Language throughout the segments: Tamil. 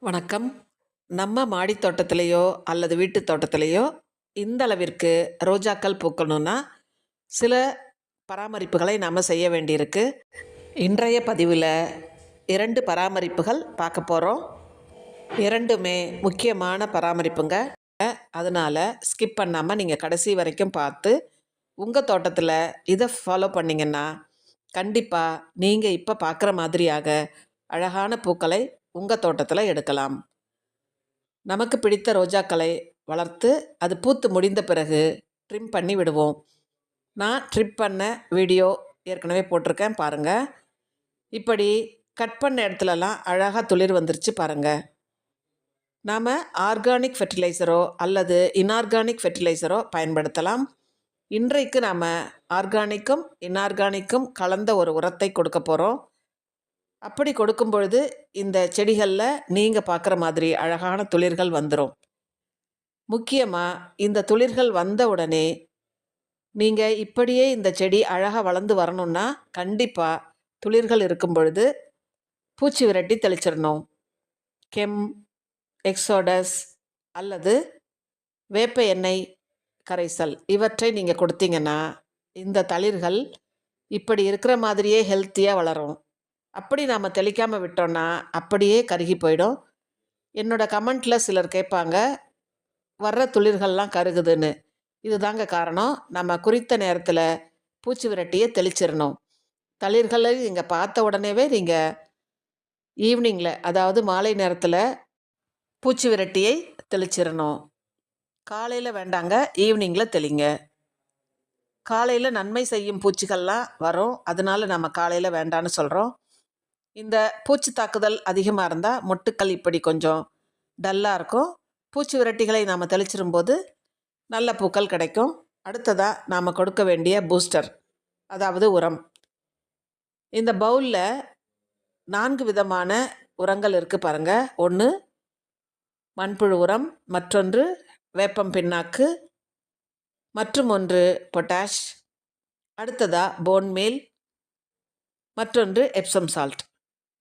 வணக்கம். நம்ம மாடி தோட்டத்திலேயோ அல்லது வீட்டு தோட்டத்திலேயோ இந்த அளவிற்கு ரோஜாக்கள் பூக்கணும்னா சில பராமரிப்புகளை நாம் செய்ய வேண்டியிருக்கு. இன்றைய பதிவில் 2 பராமரிப்புகள் பார்க்க போகிறோம். 2மே முக்கியமான பராமரிப்புங்க. அதனால் ஸ்கிப் பண்ணாமல் நீங்கள் கடைசி வரைக்கும் பார்த்து உங்கள் தோட்டத்தில் இதை ஃபாலோ பண்ணிங்கன்னா கண்டிப்பாக நீங்கள் இப்போ பார்க்குற மாதிரியாக அழகான பூக்களை உங்கள் தோட்டத்தில் எடுக்கலாம். நமக்கு பிடித்த ரோஜாக்களை வளர்த்து அது பூத்து முடிந்த பிறகு ட்ரிம் பண்ணி விடுவோம். நான் ட்ரிம் பண்ண வீடியோ ஏற்கனவே போட்டிருக்கேன் பாருங்கள். இப்படி கட் பண்ண இடத்துலலாம் அழகாக துளிர் வந்துருச்சு பாருங்கள். நாம் ஆர்கானிக் ஃபெர்டிலைசரோ அல்லது இன்ஆர்கானிக் ஃபெர்டிலைசரோ பயன்படுத்தலாம். இன்றைக்கு நாம் ஆர்கானிக்கும் இன்ஆர்கானிக்கும் கலந்த ஒரு உரத்தை கொடுக்க போகிறோம். அப்படி கொடுக்கும் பொழுது இந்த செடிகளில் நீங்கள் பார்க்குற மாதிரி அழகான துளிர்கள் வந்துடும். முக்கியமாக இந்த துளிர்கள் வந்த உடனே நீங்கள் இப்படியே இந்த செடி அழகாக வளர்ந்து வரணும்னா கண்டிப்பாக துளிர்கள் இருக்கும் பொழுது பூச்சி விரட்டி தெளிச்சிடணும். கெம், எக்ஸோடஸ் அல்லது வேப்ப எண்ணெய் கரைசல் இவற்றை நீங்கள் கொடுத்தீங்கன்னா இந்த தளிர்கள் இப்படி இருக்கிற மாதிரியே ஹெல்த்தியாக வளரும். அப்படி நாம் தெளிக்காமல் விட்டோன்னா அப்படியே கருகி போயிடும். என்னோடய கமெண்ட்டில் சிலர் கேட்பாங்க, வர்ற துளிர்கள்லாம் கருகுதுன்னு. இதுதாங்க காரணம். நம்ம குறித்த நேரத்தில் பூச்சி விரட்டியை தெளிச்சிடணும். தளிர்களை நீங்கள் பார்த்த உடனேவே நீங்கள் ஈவினிங்கில், அதாவது மாலை நேரத்தில் பூச்சி விரட்டியை தெளிச்சிடணும். காலையில் வேண்டாங்க, ஈவினிங்கில் தெளிங்க. காலையில் நன்மை செய்யும் பூச்சிகள்லாம் வரும், அதனால நம்ம காலையில் வேண்டான்னு சொல்கிறோம். இந்த பூச்சி தாக்குதல் அதிகமாக இருந்தால் மொட்டுக்கள் இப்படி கொஞ்சம் டல்லாக இருக்கும். பூச்சி விரட்டிகளை நாம் தெளிச்சிரும்போது நல்ல பூக்கள் கிடைக்கும். அடுத்ததாக நாம் கொடுக்க வேண்டிய பூஸ்டர், அதாவது உரம். இந்த பவுலில் 4 விதமான உரங்கள் இருக்குது பாருங்கள். ஒன்று மண்புழு உரம், மற்றொன்று வேப்பம் பிண்ணாக்கு, மற்றும் ஒன்று பொட்டாஷ், அடுத்ததாக போன் மீல், மற்றொன்று எப்சம் சால்ட்.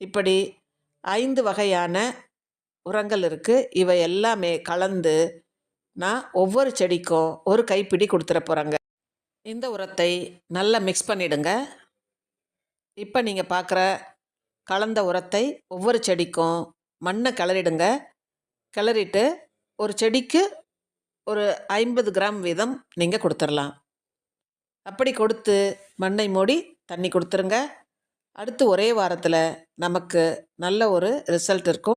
இப்படி 5 வகையான உரங்கள் இருக்குது. இவை எல்லாமே கலந்து நான் ஒவ்வொரு செடிக்கும் ஒரு கைப்பிடி கொடுத்துட போகிறேங்க. இந்த உரத்தை நல்லா மிக்ஸ் பண்ணிவிடுங்க. இப்போ நீங்கள் பார்க்குற கலந்த உரத்தை ஒவ்வொரு செடிக்கும் மண்ணை கிளறிடுங்க. கிளறிட்டு ஒரு செடிக்கு ஒரு 50 கிராம் வீதம் நீங்கள் கொடுத்துடலாம். அப்படி கொடுத்து மண்ணை மூடி தண்ணி கொடுத்துருங்க. அடுத்து ஒரே வாரத்தில் நமக்கு நல்ல ஒரு ரிசல்ட் இருக்கும்.